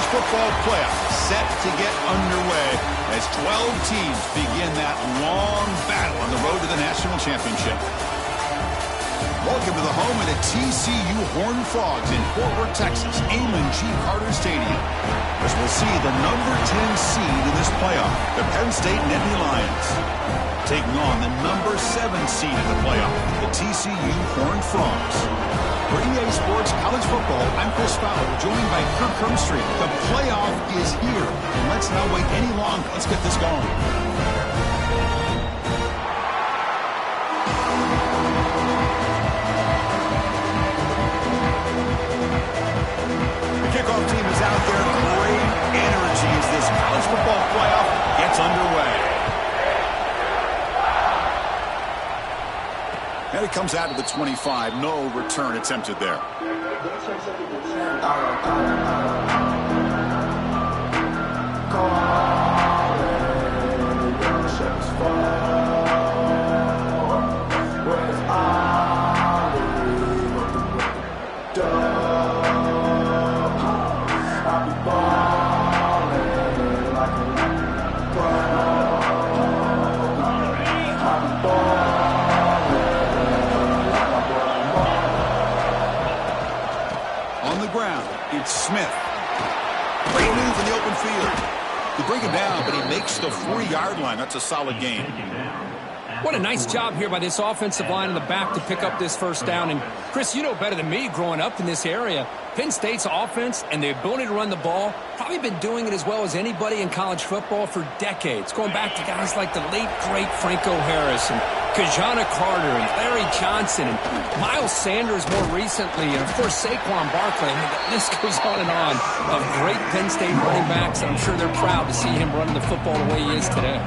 football playoffs set to get underway as 12 teams begin that long battle on the road to the national championship. Welcome to the home of the TCU Horned Frogs in Fort Worth, Texas, Amon G. Carter Stadium, as we'll see the number 10 seed in this playoff, the Penn State Nittany Lions, taking on the number 7 seed in the playoff, the TCU Horned Frogs. For EA Sports College Football, I'm Chris Fowler, joined by Kirk Hermstreet. The playoff is here, and let's not wait any longer. Let's get this going. The kickoff team is out there. Great energy as this college football playoff gets underway. And it comes out to the 25. No return attempted there. It's Smith. Great move in the open field. They bring him down, but he makes the 40-yard line. That's a solid gain. What a nice job here by this offensive line in the back to pick up this first down. And, Chris, you know better than me growing up in this area, Penn State's offense and the ability to run the ball, probably been doing it as well as anybody in college football for decades, going back to guys like the late, great Franco Harris and Kajana Carter and Larry Johnson and Miles Sanders more recently, and, of course, Saquon Barkley. I mean, the list goes on and on of great Penn State running backs, and I'm sure they're proud to see him running the football the way he is today.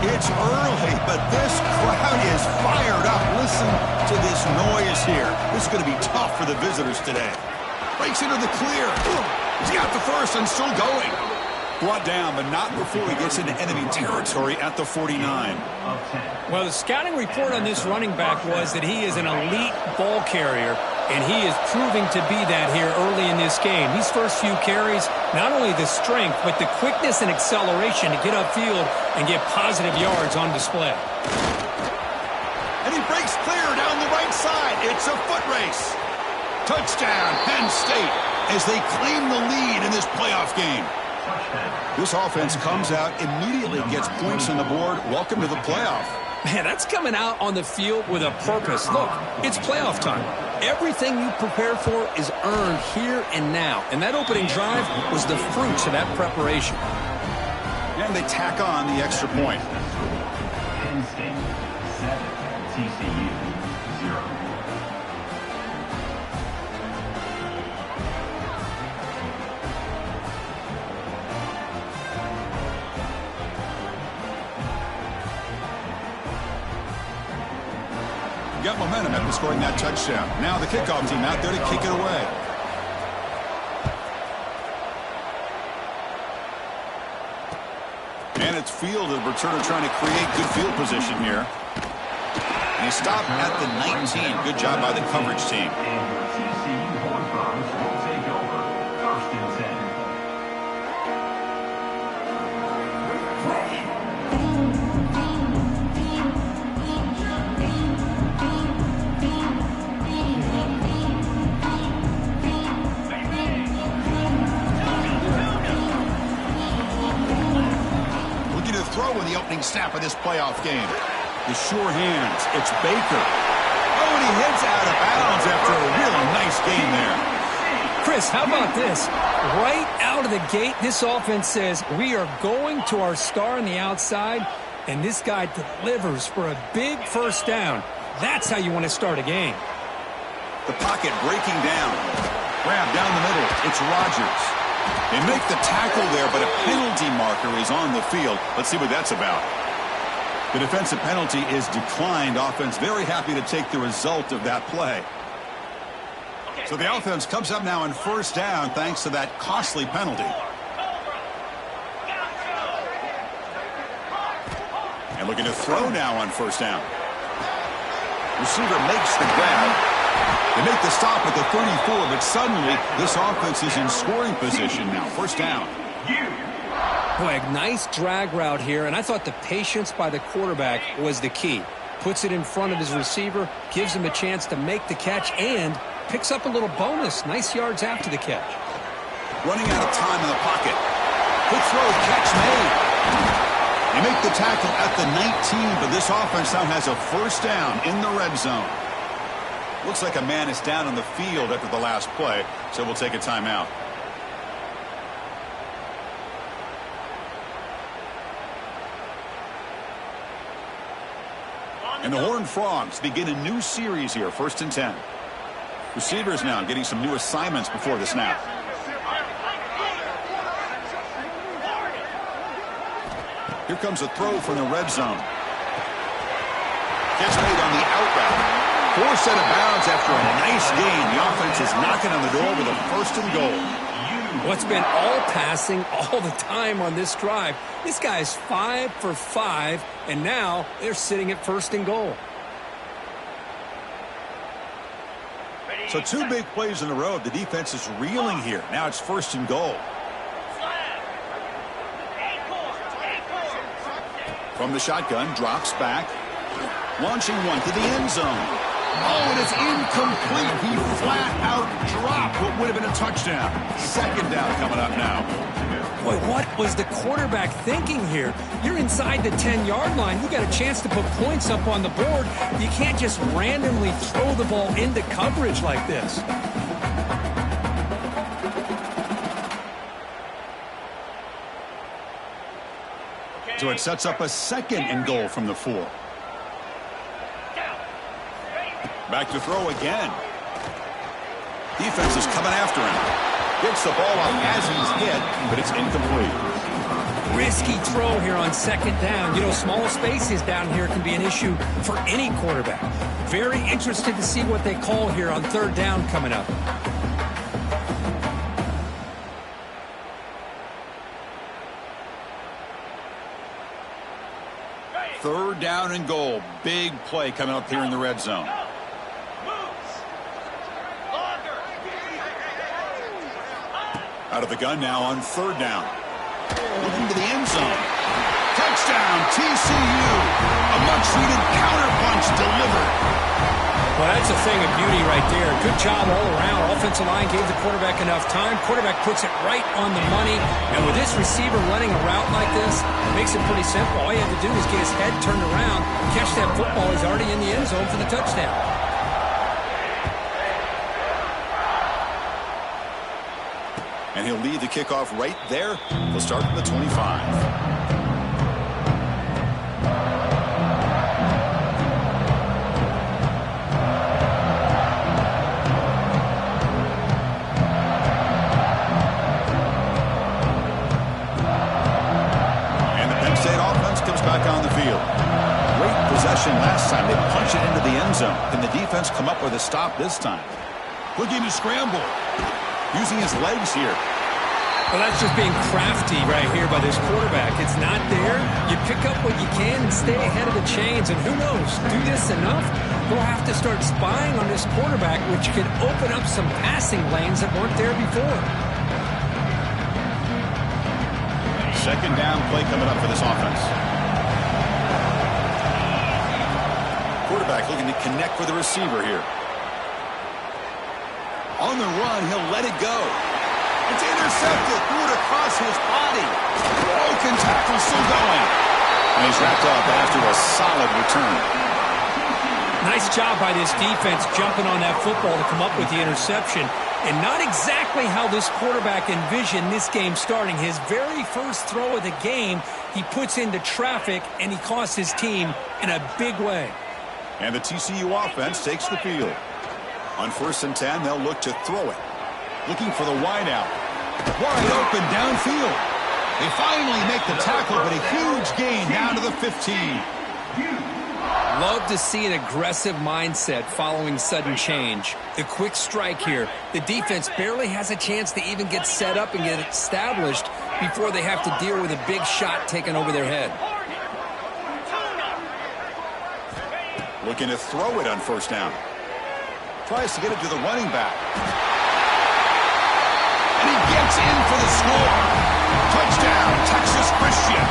It's early, but this crowd is fired up. Listen to this noise here. This is going to be tough for the visitors today. Breaks into the clear. He's got the first and still going. Brought down, but not before he gets into enemy territory at the 49. Well, the scouting report on this running back was that he is an elite ball carrier, and he is proving to be that here early in this game. These first few carries, not only the strength, but the quickness and acceleration to get upfield and get positive yards on display. And he breaks clear down the right side. It's a foot race. Touchdown, Penn State, as they claim the lead in this playoff game. This offense comes out, immediately gets points on the board. Welcome to the playoff. Man, that's coming out on the field with a purpose. Look, it's playoff time. Everything you prepare for is earned here and now. And that opening drive was the fruits of that preparation. And they tack on the extra point. Penn State 7, TCU 0. Got momentum after scoring that touchdown. Now the kickoff team out there to kick it away. And it's fielded. Returner trying to create good field position here. And he stopped at the 19. Good job by the coverage team. In the opening snap of this playoff game. The sure hands. It's Baker. Oh, and he heads out of bounds after a really nice game there. Chris, how about this? Right out of the gate, this offense says, we are going to our star on the outside, and this guy delivers for a big first down. That's how you want to start a game. The pocket breaking down. Grab down the middle. It's Rodgers. They make the tackle there, but a penalty marker is on the field. Let's see what that's about. The defensive penalty is declined. Offense very happy to take the result of that play. So the offense comes up now on first down thanks to that costly penalty. And looking to throw now on first down. Receiver makes the grab. They make the stop at the 34, but suddenly this offense is in scoring position now. First down. Boy, a nice drag route here, and I thought the patience by the quarterback was the key. Puts it in front of his receiver, gives him a chance to make the catch, and picks up a little bonus. Nice yards after the catch. Running out of time in the pocket. Quick throw, catch made. They make the tackle at the 19, but this offense now has a first down in the red zone. Looks like a man is down on the field after the last play, so we'll take a timeout. And the Horned Frogs begin a new series here, 1st and 10. Receivers now getting some new assignments before the snap. Here comes a throw from the red zone. Catch made on the out route. Forced out of bounds after a nice gain. The offense is knocking on the door with a 1st and goal. What's been all passing all the time on this drive. This guy's 5 for 5, and now they're sitting at 1st and goal. So 2 big plays in a row. The defense is reeling here. Now it's 1st and goal. From the shotgun, drops back. Launching one to the end zone. Oh, and it's incomplete. He flat out dropped what would have been a touchdown. 2nd down coming up now. Boy, what was the quarterback thinking here? You're inside the 10-yard line. You got a chance to put points up on the board. You can't just randomly throw the ball into coverage like this. So it sets up a 2nd and goal from the 4. Back to throw again. Defense is coming after him. Gets the ball off as he's hit, but it's incomplete. Risky throw here on 2nd down. You know, small spaces down here can be an issue for any quarterback. Very interested to see what they call here on 3rd down coming up. Third down and goal. Big play coming up here in the red zone. Out of the gun now on 3rd down. Looking to the end zone. Touchdown, TCU. A much-needed counterpunch delivered. Well, that's a thing of beauty right there. Good job all around. Offensive line gave the quarterback enough time. Quarterback puts it right on the money. And with this receiver running a route like this, it makes it pretty simple. All you have to do is get his head turned around, catch that football. He's already in the end zone for the touchdown. And he'll lead the kickoff right there. He'll start at the 25. Back on the field. Great possession last time. They punch it into the end zone. Can the defense come up with a stop this time? Looking to scramble. Using his legs here. Well, that's just being crafty right here by this quarterback. It's not there. You pick up what you can and stay ahead of the chains. And who knows, do this enough, we'll have to start spying on this quarterback, which could open up some passing lanes that weren't there before. 2nd down play coming up for this offense. Quarterback looking to connect with the receiver here. On the run, he'll let it go. It's intercepted. Threw it across his body. Broken tackle still going. And he's wrapped up after a solid return. Nice job by this defense jumping on that football to come up with the interception. And not exactly how this quarterback envisioned this game starting. His very first throw of the game, he puts into traffic, and he costs his team in a big way. And the TCU offense takes the field. On 1st and 10, they'll look to throw it. Looking for the wide out. Wide open downfield. They finally make the tackle, but a huge gain down to the 15. Love to see an aggressive mindset following sudden change. The quick strike here. The defense barely has a chance to even get set up and get established before they have to deal with a big shot taken over their head. Looking to throw it on first down. Tries to get it to the running back. And he gets in for the score. Touchdown, Texas Christian.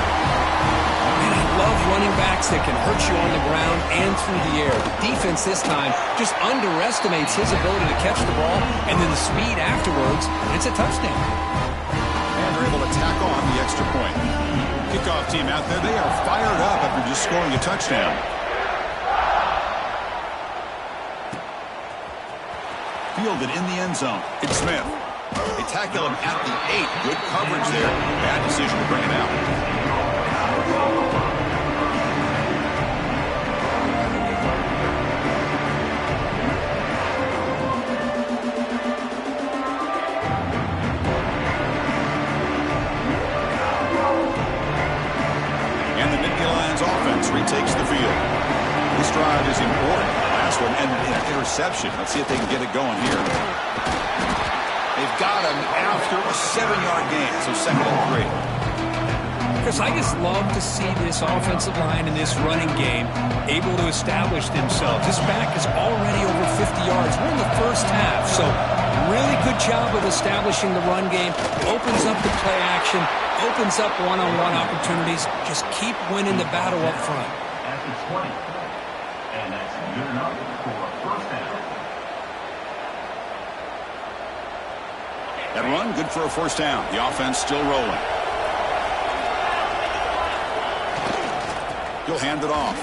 And I love running backs that can hurt you on the ground and through the air. The defense this time just underestimates his ability to catch the ball, and then the speed afterwards, and it's a touchdown. And they're able to tack on the extra point. Kickoff team out there, they are fired up after just scoring a touchdown. Fielded in the end zone. It's Smith. They tackle him at the 8. Good coverage there. Bad decision to bring it out. And the Nittany Lions offense retakes the field. This drive is important. Last one ended in an interception. Let's see if they can get it going here. They've got him after a 7-yard gain, so 2nd and 3. Chris, I just love to see this offensive line in this running game able to establish themselves. This back is already over 50 yards. We're in the first half, so really good job of establishing the run game. Opens up the play action, opens up one-on-one opportunities. Just keep winning the battle up front. At the 20. And that's good enough for a first down. That run, good for a first down. The offense still rolling. He'll hand it off.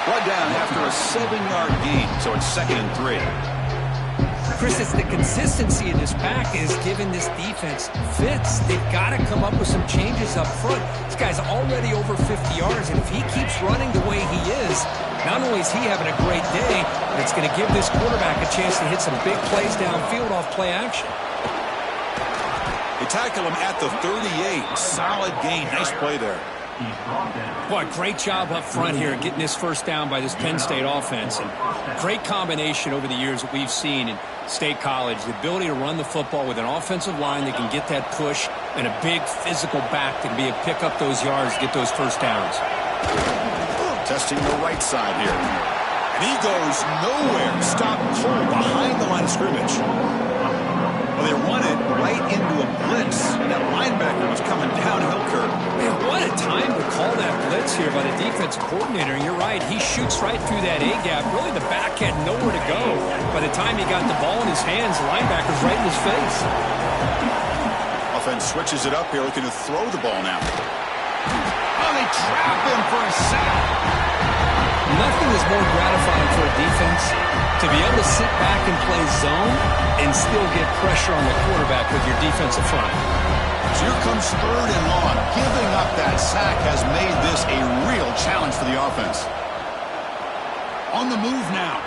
Brought down after a 7-yard gain, so it's 2nd and 3. Chris, it's the consistency of this back is giving this defense fits. They've got to come up with some changes up front. This guy's already over 50 yards, and if he keeps running the way he is, not only is he having a great day, but it's going to give this quarterback a chance to hit some big plays downfield off play action. They tackle him at the 38. Solid gain. Nice play there. Boy, great job up front here getting this first down by this Penn State offense. And great combination over the years that we've seen in State College. The ability to run the football with an offensive line that can get that push and a big physical back that can be able to pick up those yards, get those first downs. Testing the right side here. And he goes nowhere. Stop cold behind the line of scrimmage. Well, they run it right into a blitz. And that linebacker was coming downhill curve. Man, what a time to call that blitz here by the defensive coordinator. And you're right, he shoots right through that A-gap. Really, the back had nowhere to go. By the time he got the ball in his hands, the linebacker's right in his face. Offense switches it up here, looking to throw the ball now. Oh, they trap him for a sack. Nothing is more gratifying for a defense to be able to sit back and play zone and still get pressure on the quarterback with your defensive front. So here comes 3rd and long. Giving up that sack has made this a real challenge for the offense. On the move now.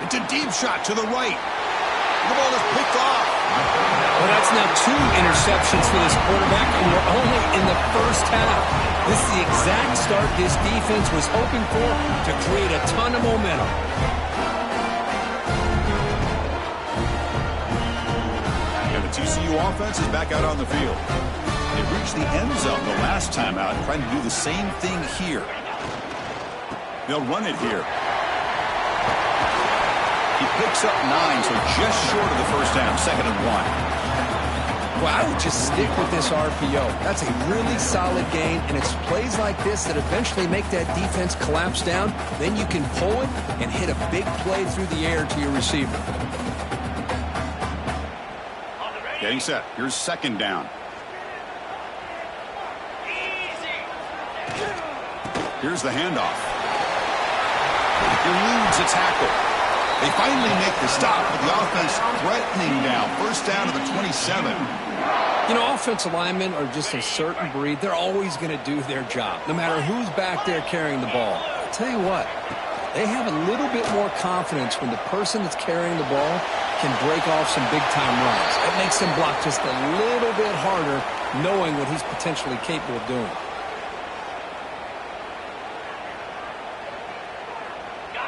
It's a deep shot to the right. The ball is picked off. Well, that's now 2 interceptions for this quarterback, and we're only in the first half. This is the exact start this defense was hoping for to create a ton of momentum. And the TCU offense is back out on the field. They reached the end zone the last time out, trying to do the same thing here. They'll run it here. He picks up 9, so just short of the first down, 2nd and 1. Well, I would just stick with this RPO. That's a really solid gain, and it's plays like this that eventually make that defense collapse down. Then you can pull it and hit a big play through the air to your receiver. Getting set. Here's 2nd down. Here's the handoff. Eludes a tackle. They finally make the stop, but the offense threatening now. First down to the 27. You know, offensive linemen are just a certain breed. They're always going to do their job, no matter who's back there carrying the ball. I'll tell you what, they have a little bit more confidence when the person that's carrying the ball can break off some big-time runs. That makes them block just a little bit harder, knowing what he's potentially capable of doing.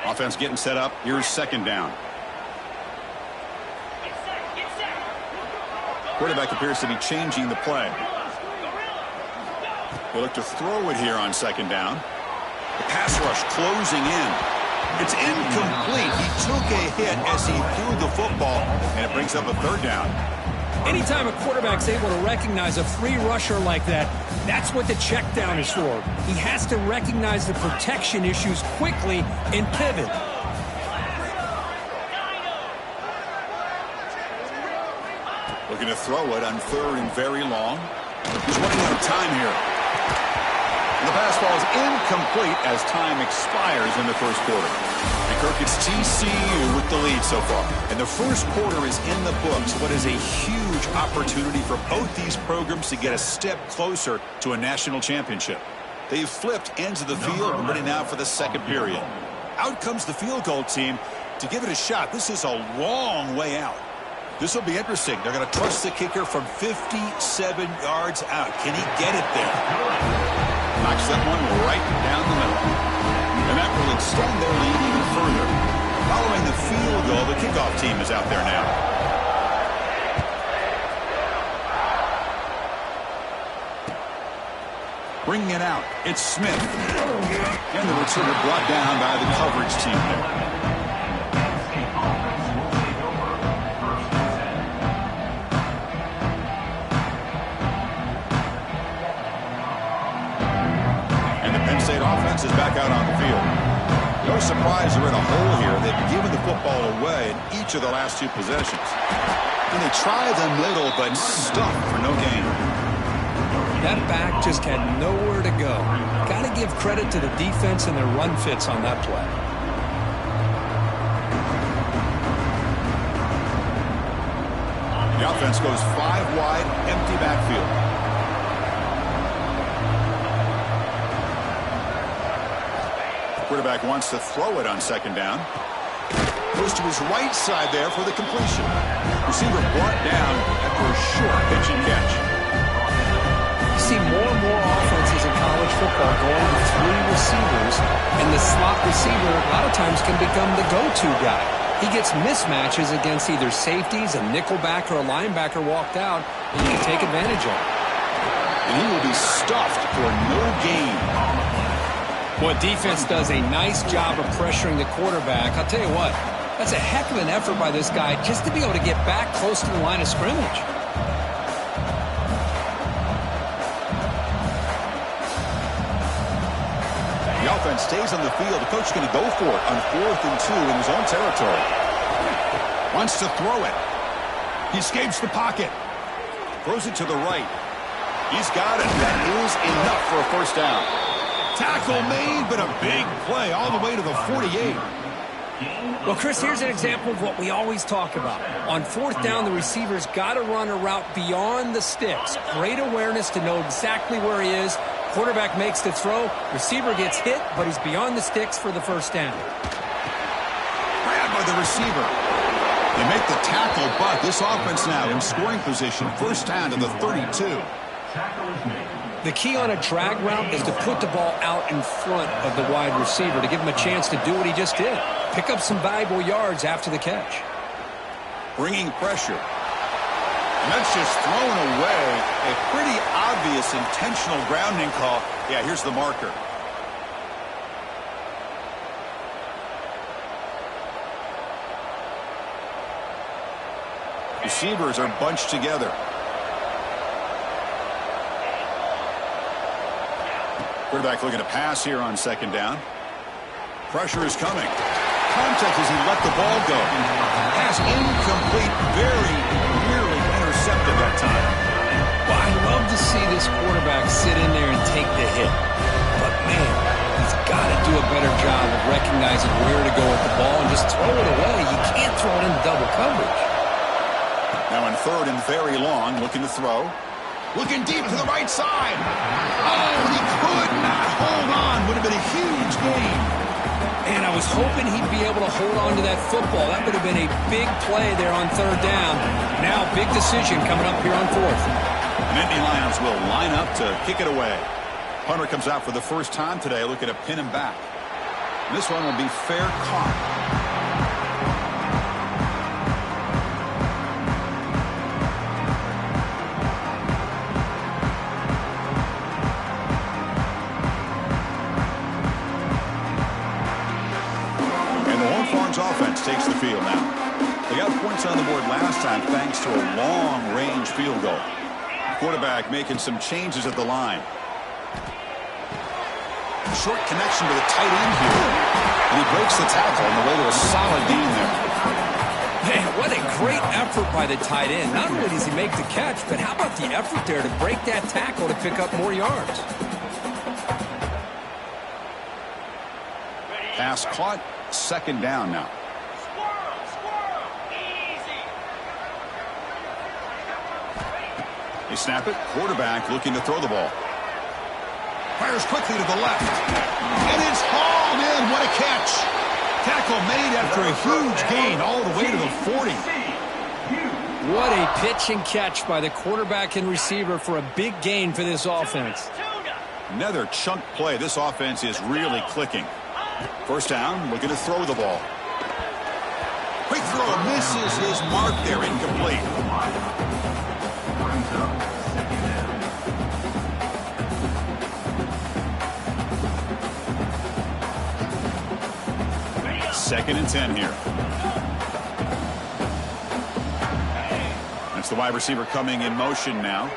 Offense getting set up. Here's second down. Quarterback appears to be changing the play. They look to throw it here on second down. The pass rush closing in. It's incomplete. He took a hit as he threw the football, and it brings up a third down. Anytime a quarterback's able to recognize a free rusher like that, that's what the check down is for. He has to recognize the protection issues quickly and pivot. Looking to throw it on third and very long. He's running out of time here. And the pass ball is incomplete as time expires in the first quarter. And Kirk, it's TCU with the lead so far. And the first quarter is in the books. What is a huge opportunity for both these programs to get a step closer to a national championship. They've flipped ends of the field and ready now for the second period. Out comes the field goal team to give it a shot. This is a long way out. This will be interesting. They're going to trust the kicker from 57 yards out. Can he get it there? Knocks that one right down the middle. And that will extend their lead even further. Following the field goal, the kickoff team is out there now. Bringing it out, it's Smith. And the returner brought down by the coverage team there. Offense is back out on the field. No surprise they're in a hole here. They've given the football away in each of the last two possessions. And they try the middle, but stuffed for no gain. That back just had nowhere to go. Got to give credit to the defense and their run fits on that play. The offense goes 5 wide, empty backfield. Quarterback wants to throw it on second down. Goes to his right side there for the completion. Receiver brought down after a short pitch and catch. You see more and more offenses in college football going with 3 receivers, and the slot receiver a lot of times can become the go-to guy. He gets mismatches against either safeties, a nickelback, or a linebacker walked out, and he can take advantage of it. And he will be stuffed for no gain. Well, defense does a nice job of pressuring the quarterback. I'll tell you what, that's a heck of an effort by this guy just to be able to get back close to the line of scrimmage. The offense stays on the field. The coach is going to go for it on 4th and 2 in his own territory. Wants to throw it. He escapes the pocket. Throws it to the right. He's got it. That is enough for a first down. Tackle made, but a big play all the way to the 48. Well, Chris, here's an example of what we always talk about. On 4th down, the receiver's got to run a route beyond the sticks. Great awareness to know exactly where he is. Quarterback makes the throw. Receiver gets hit, but he's beyond the sticks for the first down. Grabbed by the receiver. They make the tackle, but this offense now in scoring position. First down to the 32. The key on a drag route is to put the ball out in front of the wide receiver to give him a chance to do what he just did. Pick up some valuable yards after the catch. Bringing pressure. And that's just thrown away. A pretty obvious intentional grounding call. Yeah, here's the marker. Receivers are bunched together. Quarterback looking to pass here on second down. Pressure is coming. Contact as he let the ball go. Pass incomplete, very nearly intercepted that time. Well, I love to see this quarterback sit in there and take the hit. But, man, he's got to do a better job of recognizing where to go with the ball and just throw it away. You can't throw it into double coverage. Now in 3rd and very long, looking to throw. Looking deep to the right side. Oh, he could not hold on. Would have been a huge gain. And I was hoping he'd be able to hold on to that football. That would have been a big play there on 3rd down. Now, big decision coming up here on 4th. And Indy Lions will line up to kick it away. Punter comes out for the first time today, looking to pin him back. This one will be fair caught. Offense takes the field now. They got points on the board last time thanks to a long-range field goal. Quarterback making some changes at the line. Short connection to the tight end here. And he breaks the tackle on the way to a solid gain there. Man, what a great effort by the tight end. Not only does he make the catch, but how about the effort there to break that tackle to pick up more yards? Pass caught. Second down now. They snap it. Quarterback looking to throw the ball. Fires quickly to the left. And it's hauled in. What a catch. Tackle made after a huge gain all the way to the 40. What a pitch and catch by the quarterback and receiver for a big gain for this offense. Another chunk play. This offense is really clicking. First down, looking to throw the ball. Quick throw, misses his mark there, incomplete. Second and 10 here. That's the wide receiver coming in motion now.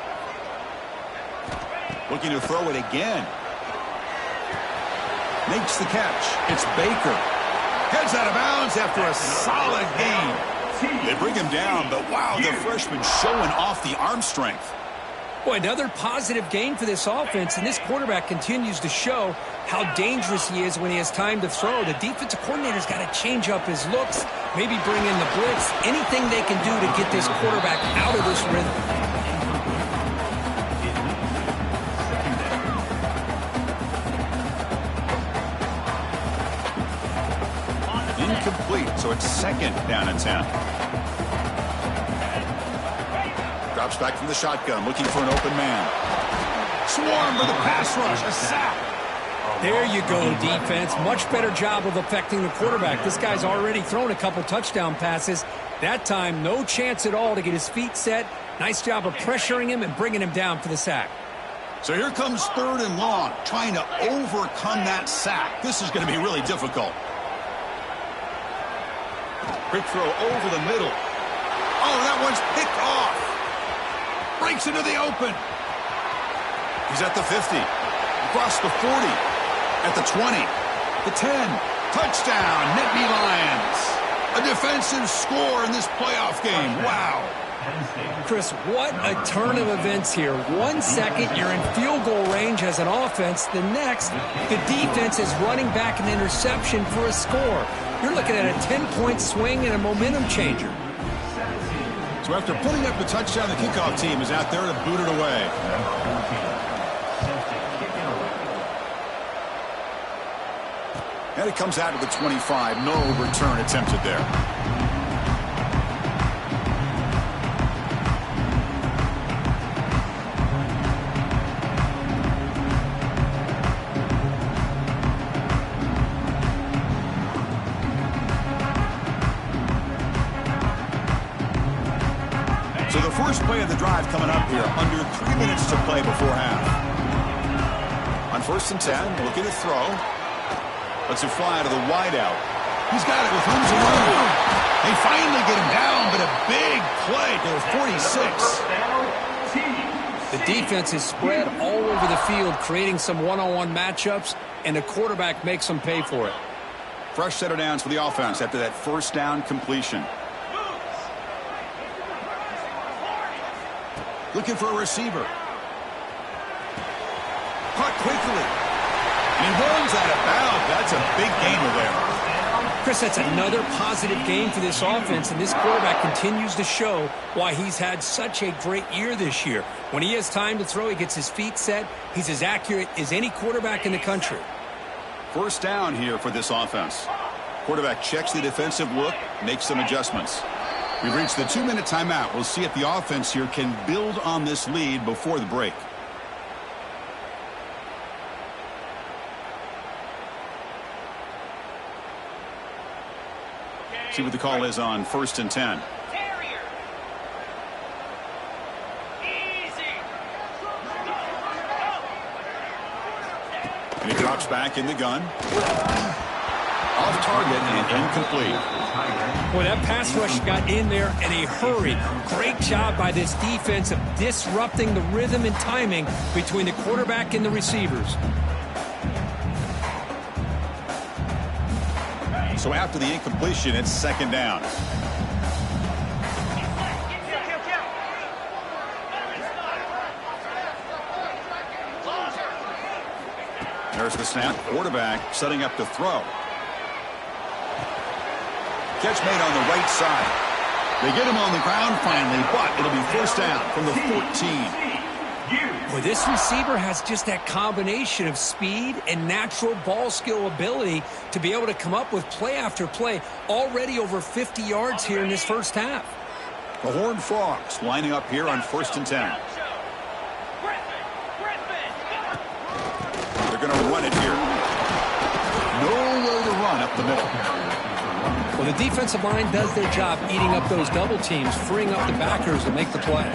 Looking to throw it again. Makes the catch. It's Baker. Heads out of bounds after a solid gain. They bring him down, but wow, the freshman showing off the arm strength. Boy, another positive gain for this offense, and this quarterback continues to show how dangerous he is when he has time to throw. The defensive coordinator's got to change up his looks, maybe bring in the blitz, anything they can do to get this quarterback out of this rhythm. Incomplete, so it's second down and 10. Drops back from the shotgun, looking for an open man. Swarm for the pass rush, a sack. There you go, defense. Much better job of affecting the quarterback. This guy's already thrown a couple touchdown passes. That time, no chance at all to get his feet set. Nice job of pressuring him and bringing him down for the sack. So here comes third and long, trying to overcome that sack. This is going to be really difficult. Quick throw over the middle. Oh, that one's picked off. Breaks into the open. He's at the 50. Across the 40. At the 20. The 10. Touchdown, Nittany Lions. A defensive score in this playoff game. Wow. Chris, what a turn of events here. 1 second, you're in field goal range as an offense. The next, the defense is running back an interception for a score. You're looking at a 10-point swing and a momentum changer. So after putting up the touchdown, the kickoff team is out there to boot it away. And it comes out to the 25. No return attempted there. So the first play of the drive coming up here, under 3 minutes to play before half. On first and 10, looking to throw. Lets it fly to the wideout. He's got it with room to run. They finally get him down, but a big play to the 46. The defense is spread all over the field, creating some one-on-one matchups, and the quarterback makes them pay for it. Fresh set of downs for the offense after that first down completion. Looking for a receiver. Caught quickly. And he runs out of bounds. That's a big gainer there. Chris, that's another positive gain for this offense, and this quarterback continues to show why he's had such a great year this year. When he has time to throw, he gets his feet set. He's as accurate as any quarterback in the country. First down here for this offense. Quarterback checks the defensive look, makes some adjustments. We've reached the 2-minute timeout. We'll see if the offense here can build on this lead before the break. See what the call is on 1st and 10. And he drops back in the gun. Off target and incomplete. Boy, that pass rush got in there in a hurry. Great job by this defense of disrupting the rhythm and timing between the quarterback and the receivers. So after the incompletion, it's 2nd down. There's the snap. Quarterback setting up to throw. Catch made on the right side. They get him on the ground finally, but it'll be 1st down from the 14. Boy, this receiver has just that combination of speed and natural ball skill ability to be able to come up with play after play. Already over 50 yards here in this 1st half. The Horned Frogs lining up here on 1st and 10. They're going to run it here. Nowhere to run up the middle. Well, the defensive line does their job eating up those double teams, freeing up the backers to make the play.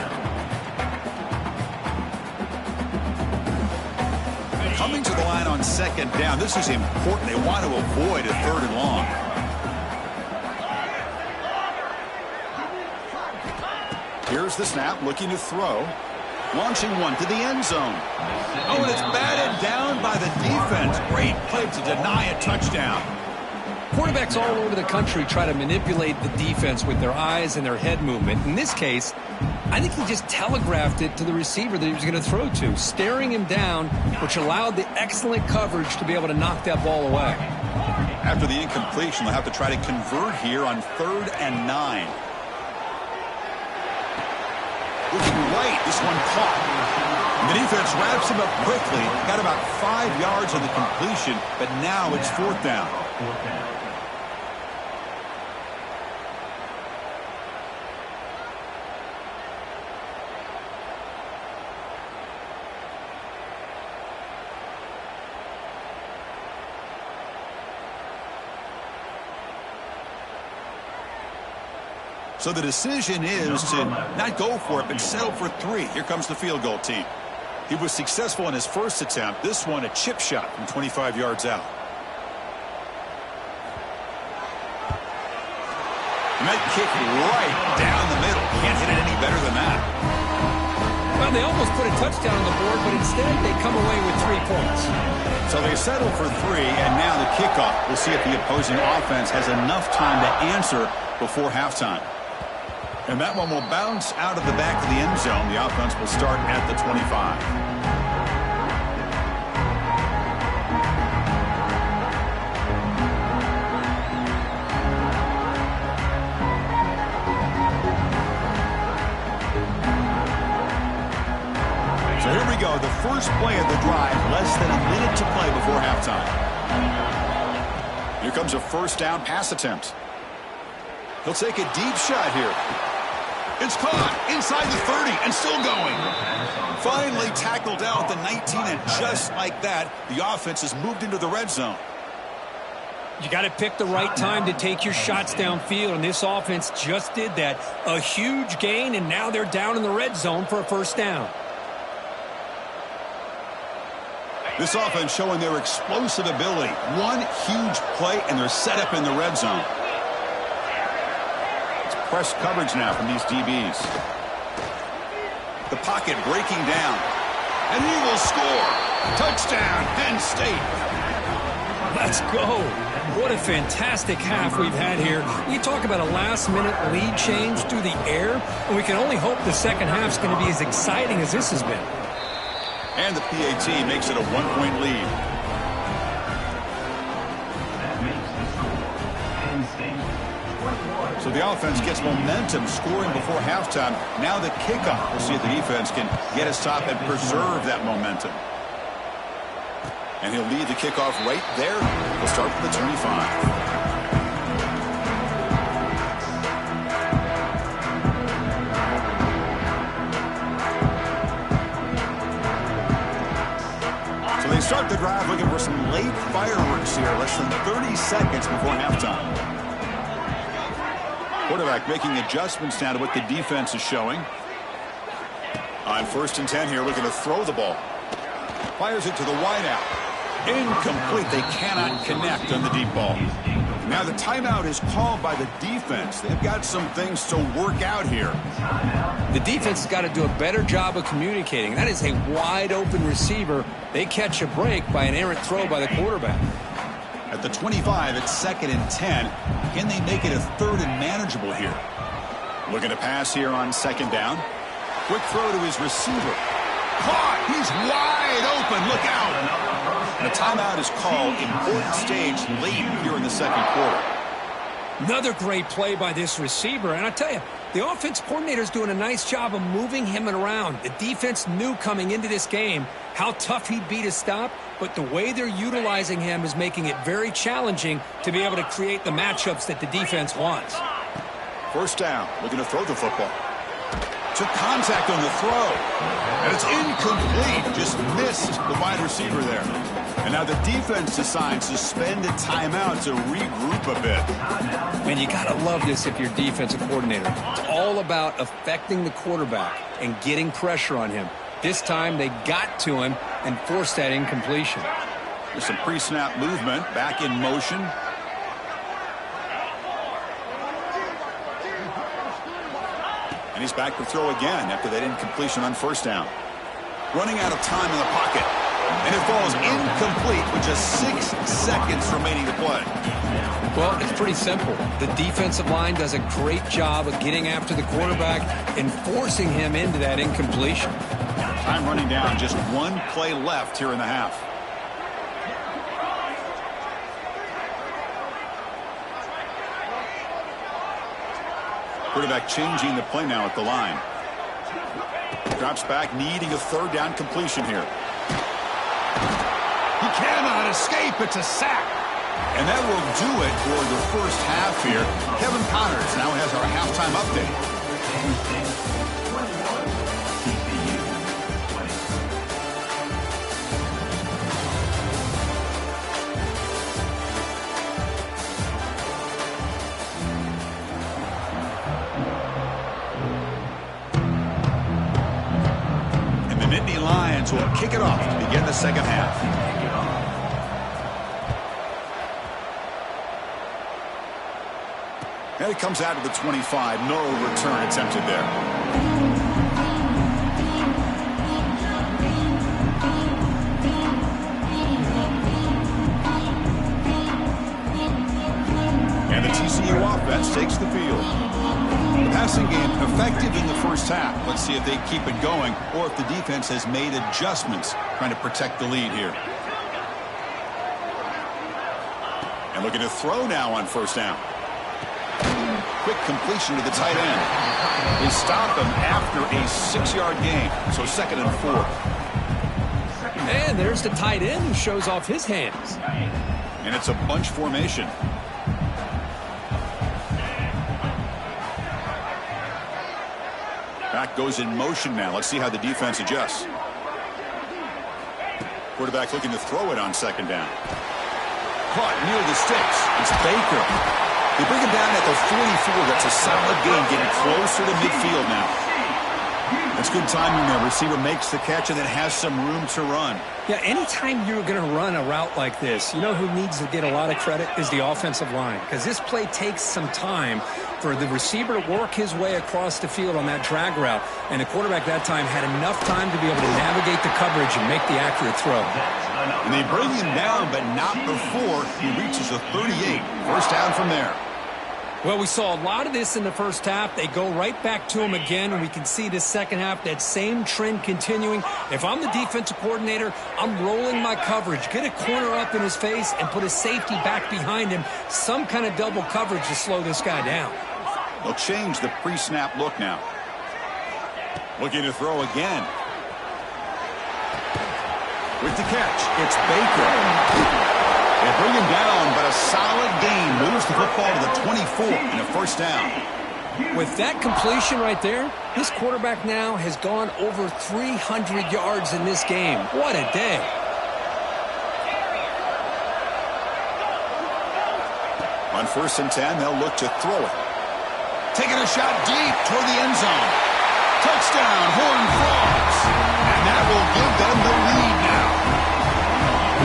Coming to the line on 2nd down. This is important. They want to avoid a 3rd and long. Here's the snap, looking to throw. Launching one to the end zone. Oh, and it's batted down by the defense. Great play to deny a touchdown. Quarterbacks all over the country try to manipulate the defense with their eyes and their head movement. In this case, I think he just telegraphed it to the receiver that he was going to throw to, staring him down, which allowed the excellent coverage to be able to knock that ball away. After the incompletion, they'll have to try to convert here on 3rd and 9. Looking right, this one caught. The defense wraps him up quickly. Got about 5 yards on the completion, but now it's 4th down. So the decision is to not go for it, but settle for 3. Here comes the field goal team. He was successful in his 1st attempt. This one, a chip shot from 25 yards out. And that kick right down the middle. Can't hit it any better than that. Well, they almost put a touchdown on the board, but instead they come away with 3 points. So they settle for 3, and now the kickoff. We'll see if the opposing offense has enough time to answer before halftime. And that one will bounce out of the back of the end zone. The offense will start at the 25. So here we go. The first play of the drive. Less than a minute to play before halftime. Here comes a 1st down pass attempt. He'll take a deep shot here. It's caught inside the 30 and still going. Finally tackled down at the 19, and just like that, the offense has moved into the red zone. You got to pick the right time to take your shots downfield, and this offense just did that. A huge gain, and now they're down in the red zone for a 1st down. This offense showing their explosive ability. One huge play, and they're set up in the red zone. Press coverage now from these DBs. The pocket breaking down. And he will score. Touchdown, Penn State. Let's go. What a fantastic half we've had here. You talk about a last-minute lead change through the air, and we can only hope the 2nd half's going to be as exciting as this has been. And the PAT makes it a 1-point lead. So the offense gets momentum scoring before halftime. Now the kickoff. We'll see if the defense can get a stop and preserve that momentum. And he'll lead the kickoff right there. He'll start from the 25. So they start the drive looking for some late fireworks here. Less than 30 seconds before halftime. Quarterback making adjustments now to what the defense is showing. On 1st and 10 here, looking to throw the ball. Fires it to the wideout. Incomplete. They cannot connect on the deep ball. Now the timeout is called by the defense. They've got some things to work out here. The defense has got to do a better job of communicating. That is a wide open receiver. They catch a break by an errant throw by the quarterback. At the 25, it's 2nd and 10. Can they make it a 3rd and manageable here? Looking to pass here on 2nd down. Quick throw to his receiver. Caught! He's wide open. Look out! And a timeout is called. Important stage late here in the 2nd quarter. Another great play by this receiver. And I tell you, the offense coordinator is doing a nice job of moving him around. The defense knew coming into this game how tough he'd be to stop, but the way they're utilizing him is making it very challenging to be able to create the matchups that the defense wants. 1st down, looking to throw the football. Took contact on the throw, and it's incomplete. Just missed the wide receiver there. And now the defense decides to spend a timeout to regroup a bit. Man, you got to love this if you're defensive coordinator. It's all about affecting the quarterback and getting pressure on him. This time they got to him and forced that incompletion. There's some pre-snap movement, back in motion. And he's back to throw again after that incompletion on 1st down. Running out of time in the pocket. And it falls incomplete with just 6 seconds remaining to play. Well, it's pretty simple. The defensive line does a great job of getting after the quarterback and forcing him into that incompletion. Time running down, just 1 play left here in the half. Quarterback changing the play now at the line. Drops back, needing a 3rd down completion here. He cannot escape. It's a sack. And that will do it for the 1st half here. Kevin Connors now has our halftime update. Lions will kick it off to begin the 2nd half. And it comes out to the 25. No return attempted there. And the TCU offense takes the field. The passing game effective in the 1st half. Let's see if they keep it going or if the defense has made adjustments trying to protect the lead here. And looking to throw now on 1st down. Quick completion to the tight end. They stop him after a 6-yard gain. So 2nd and 4. And there's the tight end who shows off his hands. And it's a bunch formation. Back goes in motion now. Let's see how the defense adjusts. Quarterback looking to throw it on 2nd down. Caught near the sticks. It's Baker. They bring him down at the 44. That's a solid gain, getting closer to midfield now. That's good timing there. Receiver makes the catch and then has some room to run. Yeah, anytime you're going to run a route like this, you know who needs to get a lot of credit is the offensive line. Because this play takes some time for the receiver to work his way across the field on that drag route. And the quarterback that time had enough time to be able to navigate the coverage and make the accurate throw. And they bring him down, but not before he reaches the 38. 1st down from there. Well, we saw a lot of this in the 1st half. They go right back to him again, and we can see this 2nd half, that same trend continuing. If I'm the defensive coordinator, I'm rolling my coverage. Get a corner up in his face and put a safety back behind him. Some kind of double coverage to slow this guy down. They'll change the pre-snap look now. Looking to throw again. With the catch, it's Baker. They bring him down, but a solid gain moves the football to the 24 and a 1st down. With that completion right there, this quarterback now has gone over 300 yards in this game. What a day. On 1st and 10, they'll look to throw it. Taking a shot deep toward the end zone. Touchdown, Horned Frogs. And that will give them the lead now.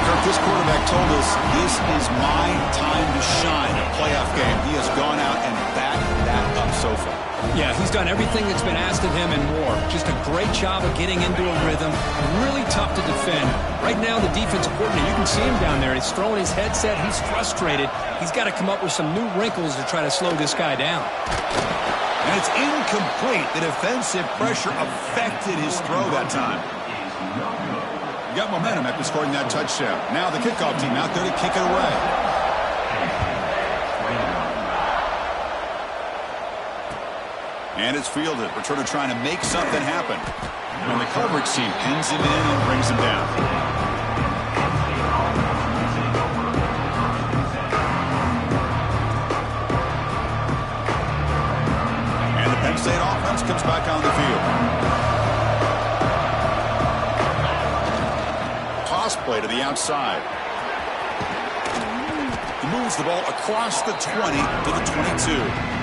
Kirk, this quarterback told us this is my time to shine. A playoff game. He has gone out and backed that up so far. Yeah, he's done everything that's been asked of him and more. Just a great job of getting into a rhythm. Really tough to defend. Right now, the defensive coordinator, you can see him down there. He's throwing his headset. He's frustrated. He's got to come up with some new wrinkles to try to slow this guy down. And it's incomplete. The defensive pressure affected his throw that time. He got momentum after scoring that touchdown. Now the kickoff team out there to kick it away. And it's fielded. Returner trying to make something happen. And the coverage team pins him in and brings him down. And the Penn State offense comes back on the field. Toss play to the outside. He moves the ball across the 20 to the 22.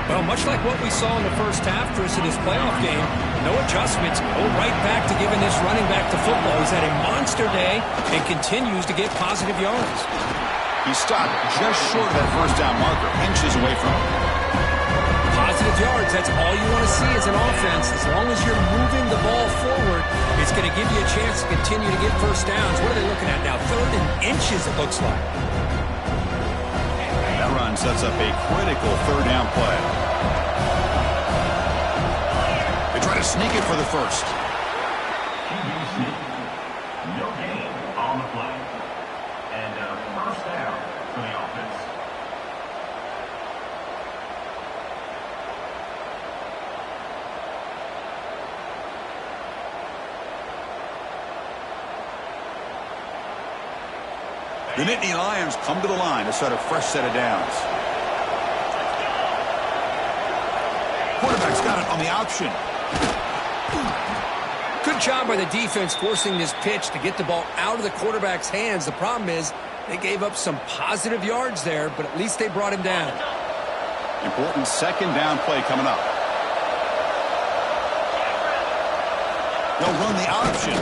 Well, much like what we saw in the first half, Chris, in this playoff game, no adjustments, go right back to giving this running back to football. He's had a monster day and continues to get positive yards. He stopped just short of that first down marker, inches away from him. Positive yards, that's all you want to see as an offense. As long as you're moving the ball forward, it's going to give you a chance to continue to get first downs. What are they looking at now? 3rd and inches, it looks like. That run sets up a critical 3rd down play. They try to sneak it for the first. No gain on the play. And first down for the offense. The Nittany Lions come to the line to set a fresh set of downs. Quarterback's got it on the option. Good job by the defense forcing this pitch to get the ball out of the quarterback's hands. The problem is they gave up some positive yards there, but at least they brought him down. Important 2nd down play coming up. They'll run the option.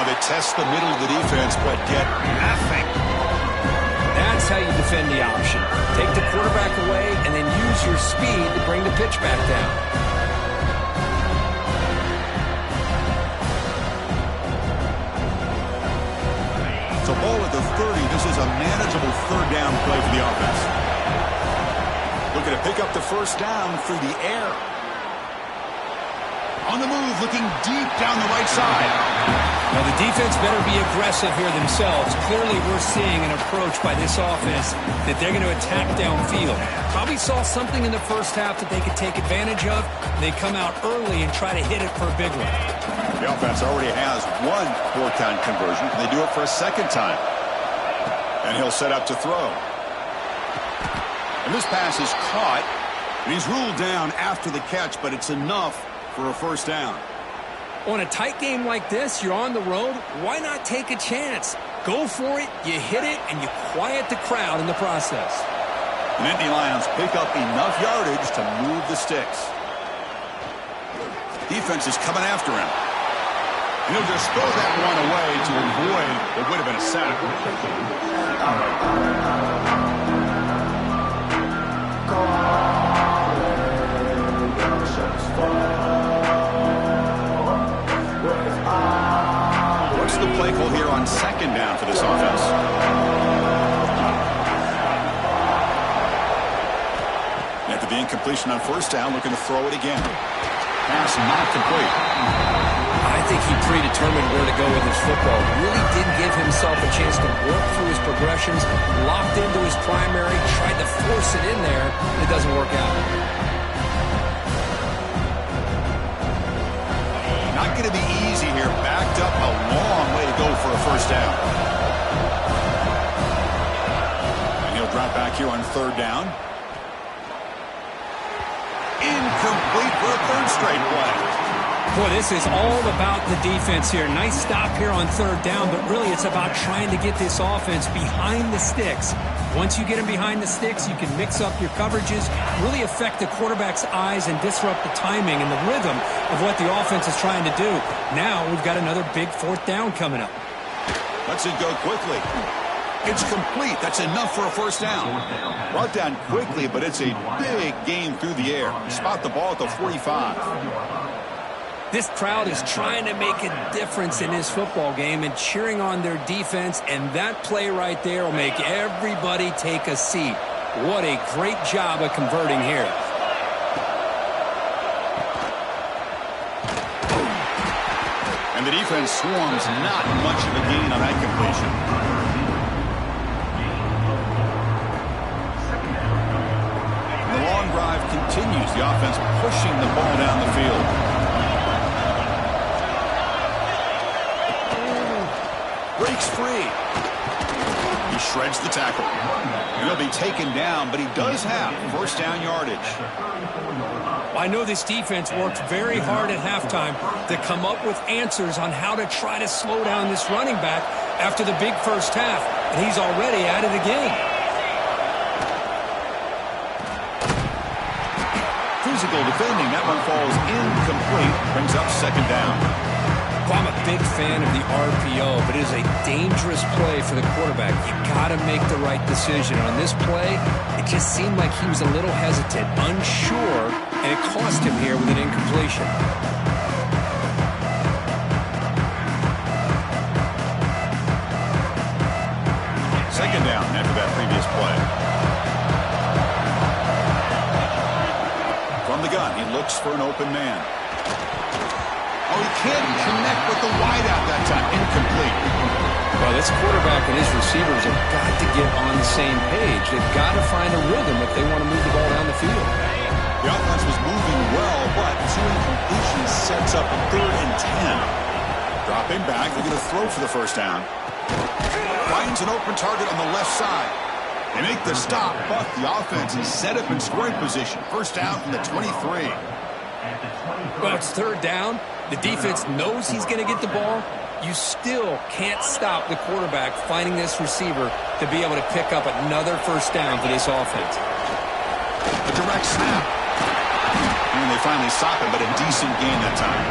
They test the middle of the defense, but get nothing. That's how you defend the option. Take the quarterback away and then use your speed to bring the pitch back down. So ball at the 30. This is a manageable 3rd down play for the offense. Looking to pick up the first down through the air. On the move, looking deep down the right side. Now, the defense better be aggressive here themselves. Clearly, we're seeing an approach by this offense that they're going to attack downfield. Probably saw something in the first half that they could take advantage of. They come out early and try to hit it for a big one. The offense already has 1 4-count conversion. They do it for a 2nd time. And he'll set up to throw. And this pass is caught. And he's ruled down after the catch, but it's enough for a first down. On a tight game like this, you're on the road, why not take a chance? Go for it, you hit it, and you quiet the crowd in the process. The Nittany Lions pick up enough yardage to move the sticks. Defense is coming after him. And he'll just throw that one away to avoid what would have been a sack. What's the play call here on 2nd down for this offense? After the incompletion on 1st down, looking to throw it again. Pass not complete. I think he predetermined where to go with his football. Really didn't give himself a chance to work through his progressions, locked into his primary, tried to force it in there, and it doesn't work out. Not going to be easy here. Backed up a long way to go for a first down. And he'll drop back here on 3rd down. Incomplete for a 3rd straight play. Boy, this is all about the defense here. Nice stop here on third down, but really it's about trying to get this offense behind the sticks. Once you get them behind the sticks, you can mix up your coverages, really affect the quarterback's eyes and disrupt the timing and the rhythm of what the offense is trying to do. Now we've got another big fourth down coming up. Lets it go quickly. It's complete. That's enough for a first down. Brought down quickly, but it's a big game through the air. Spot the ball at the 45. This crowd is trying to make a difference in this football game and cheering on their defense, and that play right there will make everybody take a seat. What a great job of converting here. And the defense swarms not much of a gain on that completion. The long drive continues. The offense pushing the ball down the field. Breaks free. He shreds the tackle. And he'll be taken down, but he does have first down yardage. I know this defense worked very hard at halftime to come up with answers on how to try to slow down this running back after the big first half, and he's already out of the game. Physical defending. That one falls incomplete. Brings up second down. Well, I'm a big fan of the RPO, but it is a dangerous play for the quarterback. You got to make the right decision. On this play, it just seemed like he was a little hesitant, unsure, and it cost him here with an incompletion. Second down after that previous play. From the gun, he looks for an open man. Oh, he can't connect with the wideout that time. Incomplete. Well, this quarterback and his receivers have got to get on the same page. They've got to find a rhythm if they want to move the ball down the field. The offense was moving well, but two incompletions sets up a 3rd and 10. Dropping back, they're going to throw for the first down. Finds an open target on the left side. They make the stop, but the offense is set up in scoring position. First down from the 23. Well, it's third down. The defense knows he's going to get the ball. You still can't stop the quarterback finding this receiver to be able to pick up another first down for this offense. A direct snap. And they finally stop him, but a decent gain that time.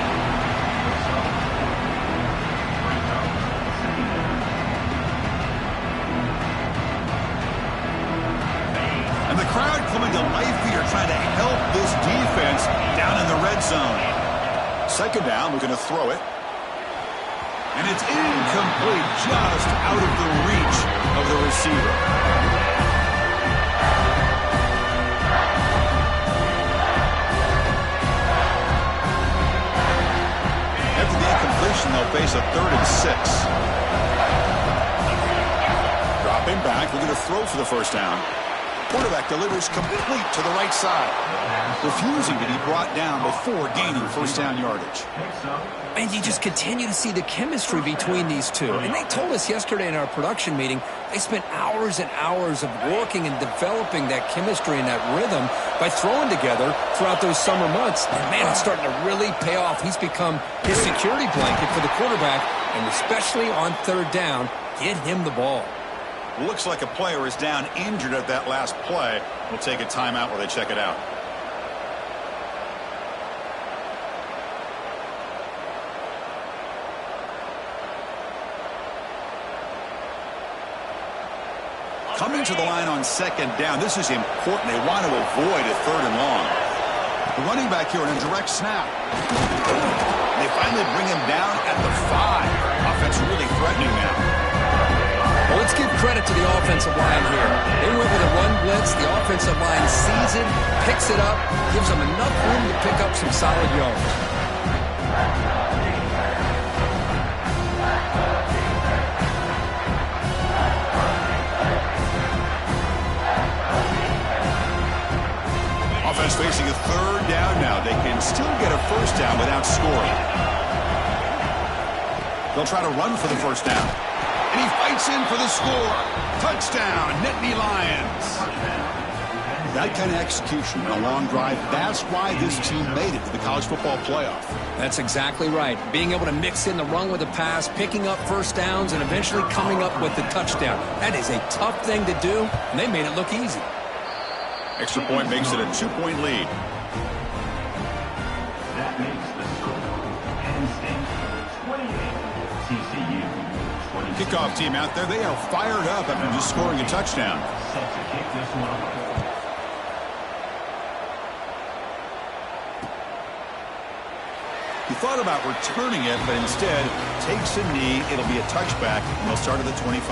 And the crowd coming to life here trying to help this defense down in the red zone. Second down, we're going to throw it. And it's incomplete, just out of the reach of the receiver. After the incompletion, they'll face a 3rd and 6. Dropping back, we're going to throw for the first down. Quarterback delivers complete to the right side, refusing to be brought down before gaining first down yardage. And you just continue to see the chemistry between these two. And they told us yesterday in our production meeting, they spent hours and hours of working and developing that chemistry and that rhythm by throwing together throughout those summer months. And man, it's starting to really pay off. He's become his security blanket for the quarterback, and especially on third down, get him the ball. Looks like a player is down injured at that last play. We'll take a timeout while they check it out. Coming to the line on second down. This is important. They want to avoid a 3rd and long. The running back here on a direct snap. They finally bring him down at the 5. Offense really threatening now. Well, let's give credit to the offensive line here. They went with a run blitz. The offensive line sees it, picks it up, gives them enough room to pick up some solid yards. Offense facing a 3rd down now. They can still get a first down without scoring. They'll try to run for the first down. And he fights in for the score. Touchdown, Nittany Lions. That kind of execution in a long drive, that's why this team made it to the college football playoff. That's exactly right. Being able to mix in the run with the pass, picking up first downs, and eventually coming up with the touchdown. That is a tough thing to do, and they made it look easy. Extra point makes it a 2-point lead. That makes the score Penn State 28, TCU 26. Kickoff team out there, they are fired up after just scoring a touchdown. Set to kick this one away. He thought about returning it, but instead takes a knee. It'll be a touchback, and they'll start at the 25.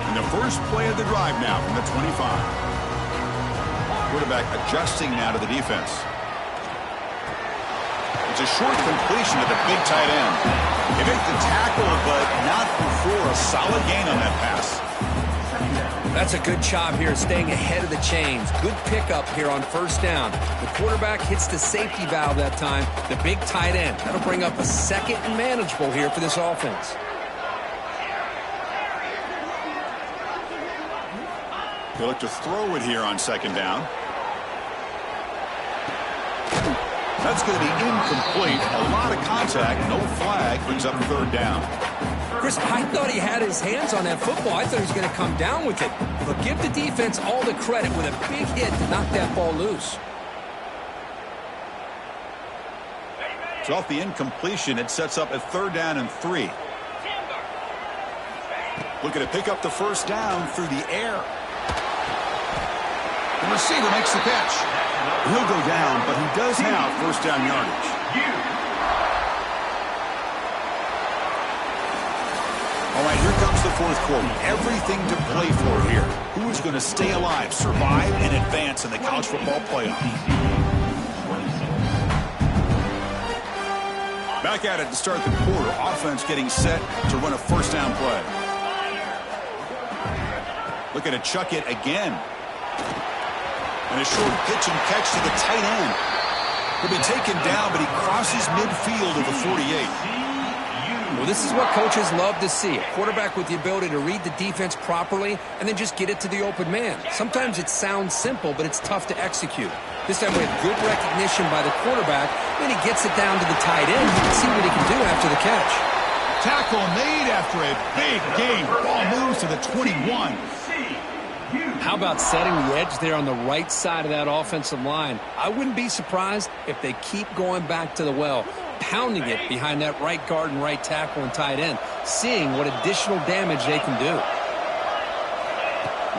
And the first play of the drive now from the 25. Quarterback adjusting now to the defense. It's a short completion to the big tight end. He made the tackle, but not before a solid gain on that pass. That's a good job here, staying ahead of the chains. Good pickup here on first down. The quarterback hits the safety valve that time. The big tight end. That'll bring up a second and manageable here for this offense. They look to throw it here on second down. That's going to be incomplete. A lot of contact. No flag. Brings up third down. Chris, I thought he had his hands on that football. I thought he was going to come down with it. But give the defense all the credit with a big hit to knock that ball loose. So off the incompletion, it sets up a third down and 3. Looking to pick up the first down through the air. The receiver makes the catch. He'll go down, but he does have first down yardage. All right, here comes the fourth quarter. Everything to play for here. Who is going to stay alive, survive, and advance in the college football playoff? Back at it to start the quarter. Offense getting set to run a first down play. Looking to chuck it again. And a short pitch and catch to the tight end. He'll be taken down, but he crosses midfield at the 48. Well, this is what coaches love to see. A quarterback with the ability to read the defense properly and then just get it to the open man. Sometimes it sounds simple, but it's tough to execute. This time with good recognition by the quarterback. When he gets it down to the tight end, you can see what he can do after the catch. Tackle made after a big gain. Ball moves to the 21. How about setting the edge there on the right side of that offensive line? I wouldn't be surprised if they keep going back to the well, pounding it behind that right guard and right tackle and tight end, seeing what additional damage they can do.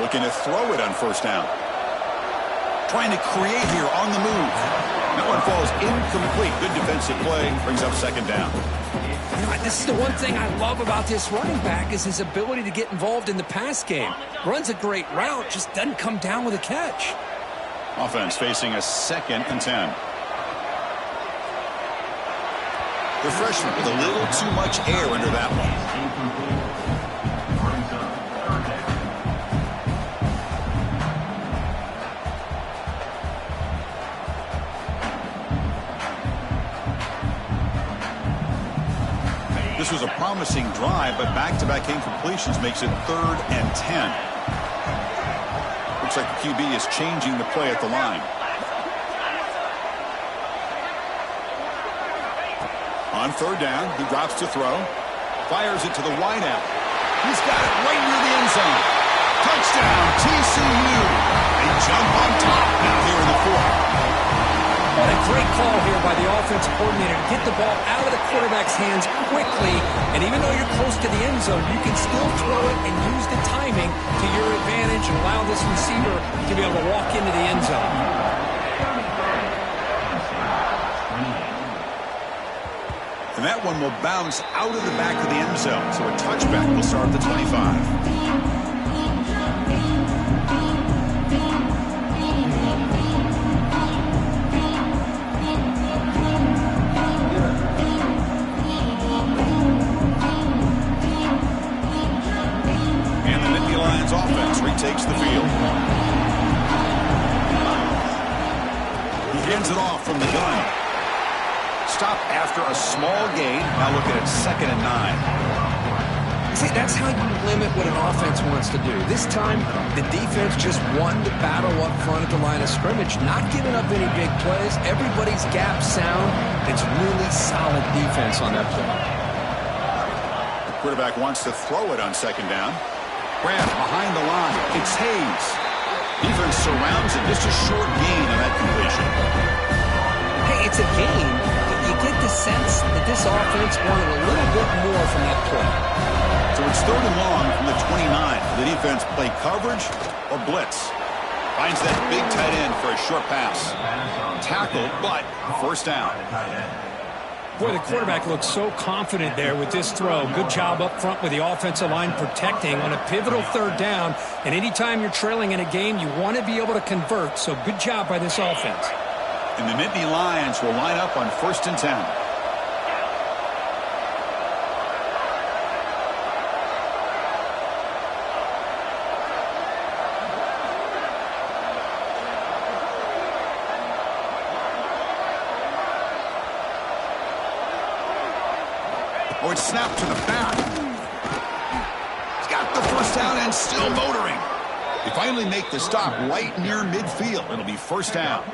Looking to throw it on first down. Trying to create here on the move. That one falls incomplete. Good defensive play. Brings up second down. This is the one thing I love about this running back is his ability to get involved in the pass game. Runs a great route, just doesn't come down with a catch. Offense facing a 2nd and 10. The freshman with a little too much air under that one. This was a promising drive, but back-to-back incompletions makes it 3rd and 10. Looks like the QB is changing the play at the line. On third down, he drops to throw. Fires it to the wideout. He's got it right near the end zone. Touchdown, TCU. They jump on top now here in the 4th. What a great call here by the offensive coordinator to get the ball out of the quarterback's hands quickly. And even though you're close to the end zone, you can still throw it and use the timing to your advantage and allow this receiver to be able to walk into the end zone. And that one will bounce out of the back of the end zone. So a touchback will start at the 25. Offense retakes the field. He hands it off from the gun. stop after a small gain. Now looking at 2nd and 9. See, that's how you limit what an offense wants to do. This time, the defense just won the battle up front at the line of scrimmage, not giving up any big plays. Everybody's gap sound. It's really solid defense on that play. The quarterback wants to throw it on 2nd down. Grab behind the line. It's Hayes. Defense surrounds it. Just a short gain on that completion. Hey, it's a gain, but you get the sense that this offense wanted a little bit more from that play. So it's 3rd and long from the 29. The defense play coverage or blitz. Finds that big tight end for a short pass. Tackle, but 1st down. Boy, the quarterback looks so confident there with this throw. Good job up front with the offensive line protecting on a pivotal 3rd down. And anytime you're trailing in a game, you want to be able to convert. So good job by this offense. And the Nittany Lions will line up on 1st and 10. Oh, it's snapped to the back. He's got the 1st down and still motoring. They finally make the stop right near midfield. It'll be 1st down.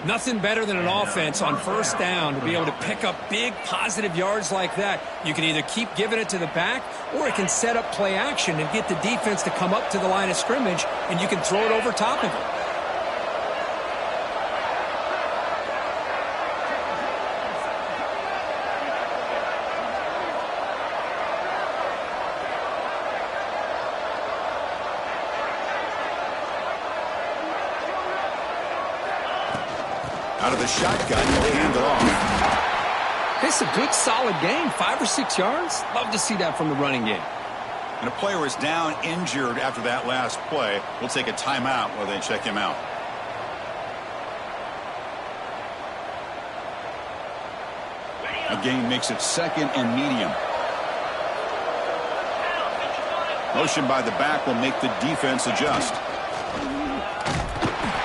Nothing better than an offense on 1st down to be able to pick up big positive yards like that. You can either keep giving it to the back, or it can set up play action and get the defense to come up to the line of scrimmage, and you can throw it over top of it. Out of the shotgun, he'll hand it off. It's a good, solid game. 5 or 6 yards. Love to see that from the running game. And a player is down injured after that last play. We'll take a timeout while they check him out. A gain makes it 2nd and medium. Motion by the back will make the defense adjust.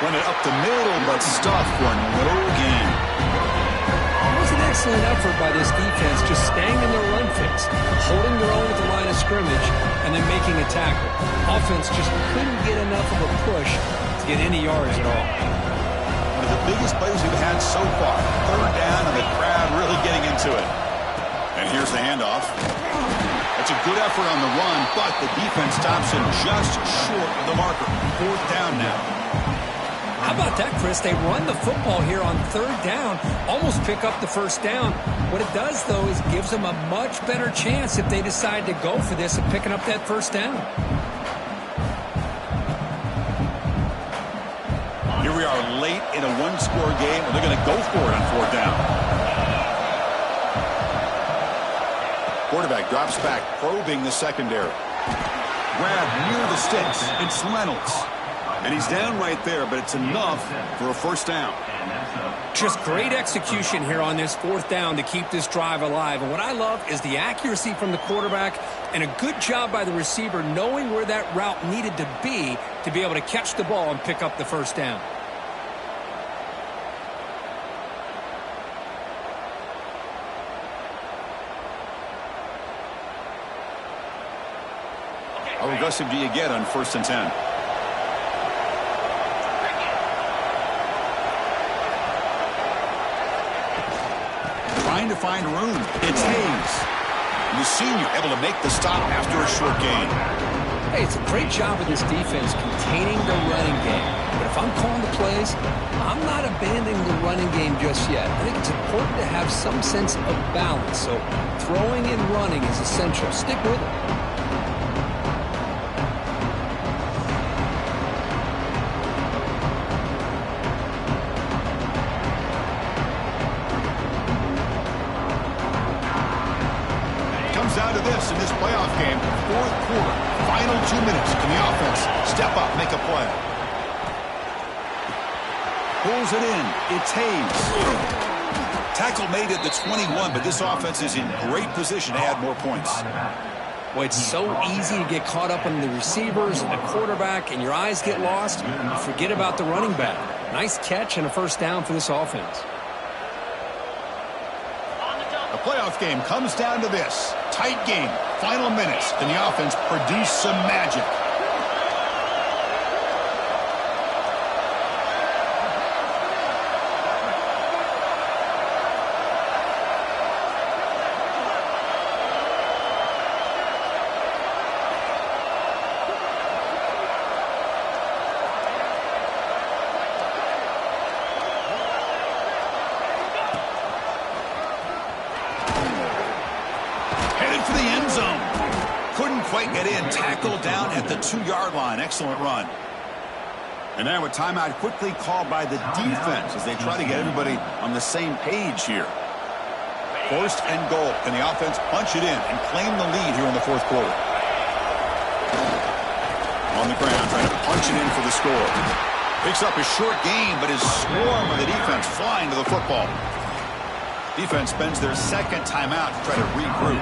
Run it up the middle, but stuffed for no gain. It was an excellent effort by this defense, just staying in their run fix, holding their own at the line of scrimmage, and then making a tackle. Offense just couldn't get enough of a push to get any yards at all. One of the biggest plays we've had so far. 3rd down, and the crowd really getting into it. And here's the handoff. That's a good effort on the run, but the defense stops him just short of the marker. 4th down now. How about that, Chris? They run the football here on 3rd down, almost pick up the 1st down. What it does, though, is gives them a much better chance if they decide to go for this and picking up that 1st down. Here we are late in a 1-score game, and they're going to go for it on 4th down. Quarterback drops back, probing the secondary. Grab near the sticks. It's Reynolds. And he's down right there, but it's enough for a 1st down. Just great execution here on this 4th down to keep this drive alive. And what I love is the accuracy from the quarterback and a good job by the receiver knowing where that route needed to be able to catch the ball and pick up the 1st down. How aggressive do you get on 1st and 10? Trying to find room. It's Hayes. And the senior able to make the stop after a short gain. Hey, it's a great job of this defense containing the running game. But if I'm calling the plays, I'm not abandoning the running game just yet. I think it's important to have some sense of balance. So throwing and running is essential. Stick with it. Down to this in this playoff game, 4th quarter, final 2 minutes. Can the offense step up, make a play? Pulls it in. It's Hayes. Tackle made at the 21, but this offense is in great position to add more points. Well, it's so easy to get caught up on the receivers and the quarterback, and your eyes get lost. You forget about the running back. Nice catch and a 1st down for this offense. Playoff game comes down to this. Tight game. Final minutes. Can the offense produce some magic? For the end zone. Couldn't quite get in. Tackled down at the 2-yard line. Excellent run. And now a timeout quickly called by the defense as they try to get everybody on the same page here. First and goal. Can the offense punch it in and claim the lead here in the fourth quarter? On the ground, trying to punch it in for the score. Picks up a short gain, but is swarmed by the defense flying to the football. Defense spends their second timeout to try to regroup.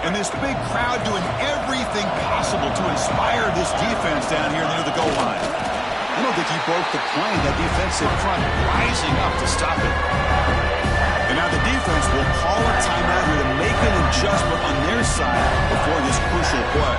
And this big crowd doing everything possible to inspire this defense down here near the goal line. I don't think he broke the plane. That defensive front rising up to stop it. And now the defense will call a timeout here to make an adjustment on their side before this crucial play.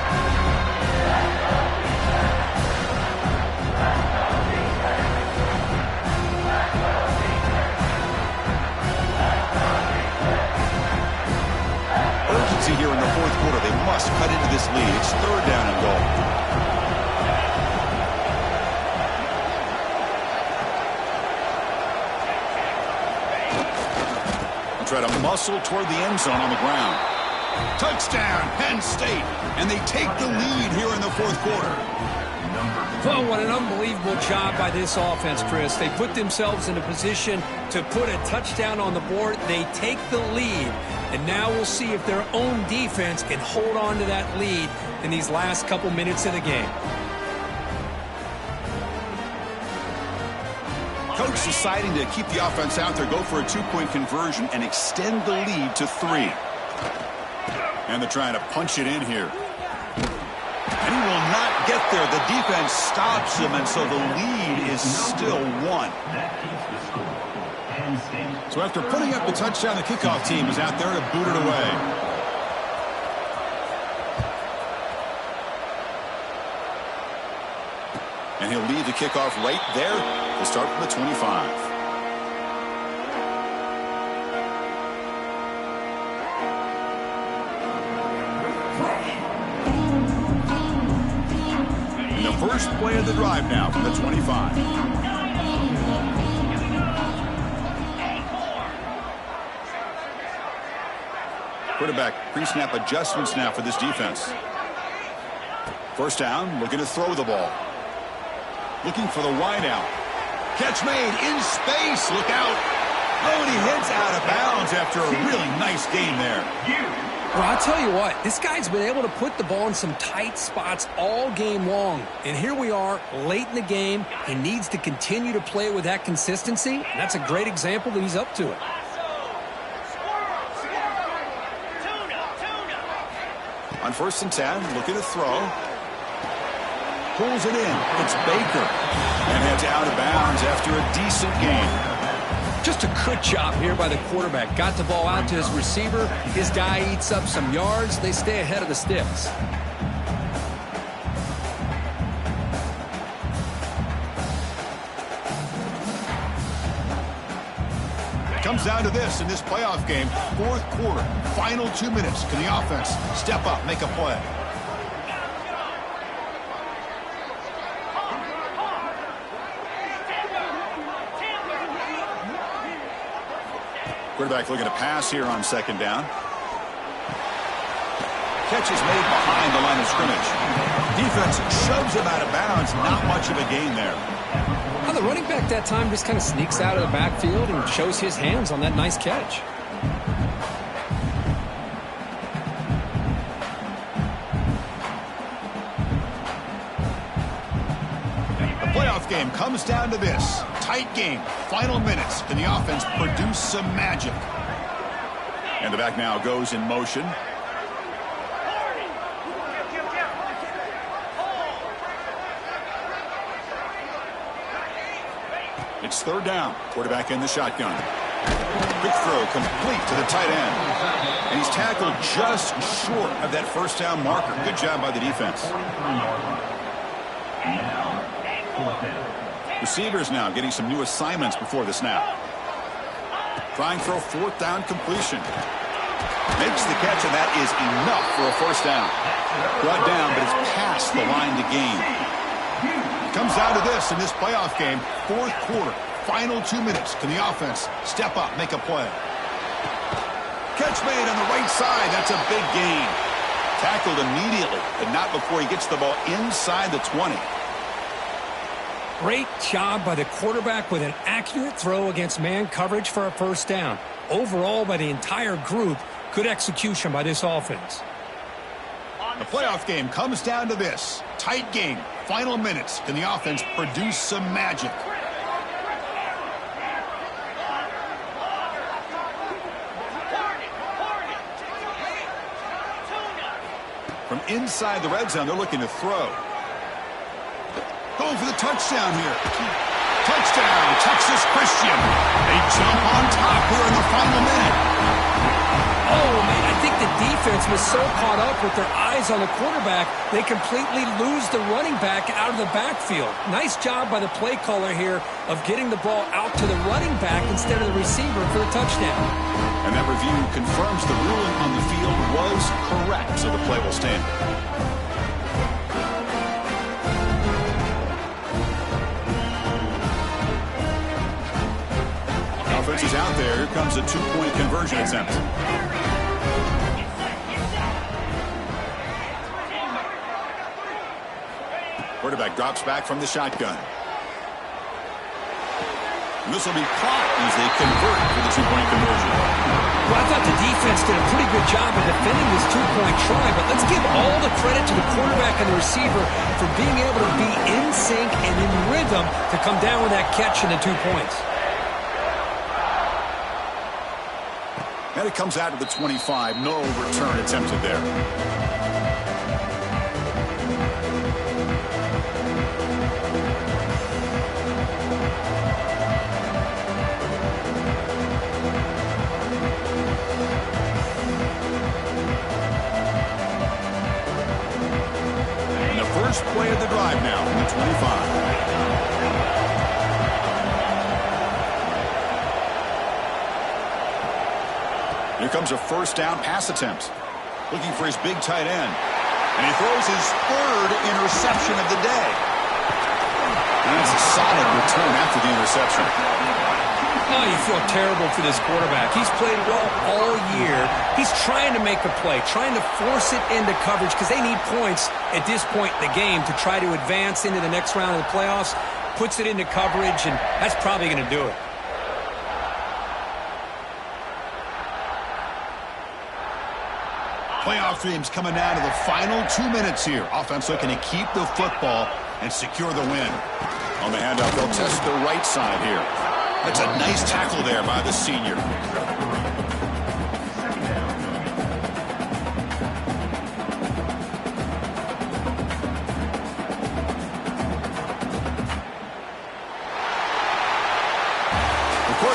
Here in the fourth quarter, they must cut into this lead. It's third down and goal. And try to muscle toward the end zone on the ground. Touchdown, Penn State, and they take the lead here in the fourth quarter. Well, what an unbelievable job by this offense, Chris. They put themselves in a position to put a touchdown on the board. They take the lead. And now we'll see if their own defense can hold on to that lead in these last couple minutes of the game. Coach deciding to keep the offense out there, go for a 2-point conversion, and extend the lead to 3. And they're trying to punch it in here. And he will not get there. The defense stops him, and so the lead is still 1. So after putting up the touchdown, the kickoff team is out there to boot it away. And he'll lead the kickoff right there to start from the 25. And the first play of the drive now from the 25. Quarterback pre-snap adjustments now for this defense. First down, looking to throw the ball. Looking for the wide out. Catch made in space. Look out. Oh, and he heads out of bounds after a really nice game there. Well, I'll tell you what, this guy's been able to put the ball in some tight spots all game long. And here we are, late in the game. He needs to continue to play with that consistency. And that's a great example that he's up to it. On 1st and 10, looking to throw. Pulls it in. It's Baker. And heads out of bounds after a decent game. Just a good job here by the quarterback. Got the ball out to his receiver. His guy eats up some yards. They stay ahead of the sticks. Comes down to this in this playoff game. Fourth quarter. Final 2 minutes. Can the offense step up, make a play? Quarterback looking to pass here on 2nd down. Catch is made behind the line of scrimmage. Defense shoves him out of bounds. Not much of a gain there. Well, the running back that time just kind of sneaks out of the backfield and shows his hands on that nice catch. The playoff game comes down to this. Tight game. Final minutes. Can the offense produce some magic? And the back now goes in motion. It's 3rd down. Quarterback in the shotgun. Quick throw complete to the tight end. And he's tackled just short of that first down marker. Good job by the defense. Receivers now getting some new assignments before the snap. Trying for a fourth down completion. Makes the catch, and that is enough for a first down. Brought down, but it's past the line to gain. Comes down to this in this playoff game. Fourth quarter, final 2 minutes. Can the offense step up, make a play? Catch made on the right side. That's a big gain. Tackled immediately, but not before he gets the ball inside the 20. Great job by the quarterback with an accurate throw against man coverage for a first down. Overall, by the entire group, good execution by this offense. The playoff game comes down to this. Tight game, final minutes. Can the offense produce some magic? From inside the red zone, they're looking to throw. Going for the touchdown here. Touchdown, Texas Christian. They jump on top here in the final minute. Oh, man, I think the defense was so caught up with their eyes on the quarterback, they completely lose the running back out of the backfield. Nice job by the play caller here of getting the ball out to the running back instead of the receiver for the touchdown. And that review confirms the ruling on the field was correct, so the play will stand. Offense is out there. Here comes a two-point conversion attempt. Quarterback drops back from the shotgun. And this will be caught as they convert for the two-point conversion. Well, I thought the defense did a pretty good job of defending this two-point try, but let's give all the credit to the quarterback and the receiver for being able to be in sync and in rhythm to come down with that catch and the 2 points. And it comes out to the 25. No return attempted there. And the first play of the drive now from the 25. Here comes a first down pass attempt. Looking for his big tight end. And he throws his third interception of the day. And that's a solid return after the interception. Oh, you feel terrible for this quarterback. He's played well all year. He's trying to make a play, trying to force it into coverage because they need points at this point in the game to try to advance into the next round of the playoffs. Puts it into coverage, and that's probably going to do it. Playoff dreams coming down to the final 2 minutes here. Offense looking to keep the football and secure the win. On the handoff, they'll test the right side here. That's a nice tackle there by the senior.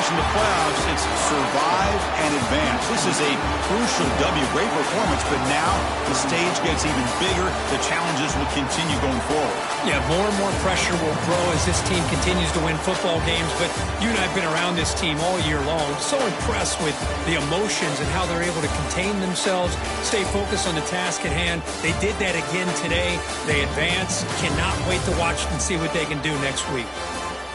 In the playoffs, it's survive and advance. This is a crucial W. Great performance, but now the stage gets even bigger. The challenges will continue going forward. Yeah, more and more pressure will grow as this team continues to win football games, but you and I have been around this team all year long. So impressed with the emotions and how they're able to contain themselves, stay focused on the task at hand. They did that again today. They advance. Cannot wait to watch and see what they can do next week.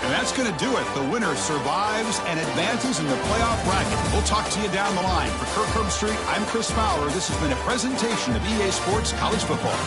And that's going to do it. The winner survives and advances in the playoff bracket. We'll talk to you down the line. For Kirk Herbstreit, I'm Chris Fowler. This has been a presentation of EA Sports College Football.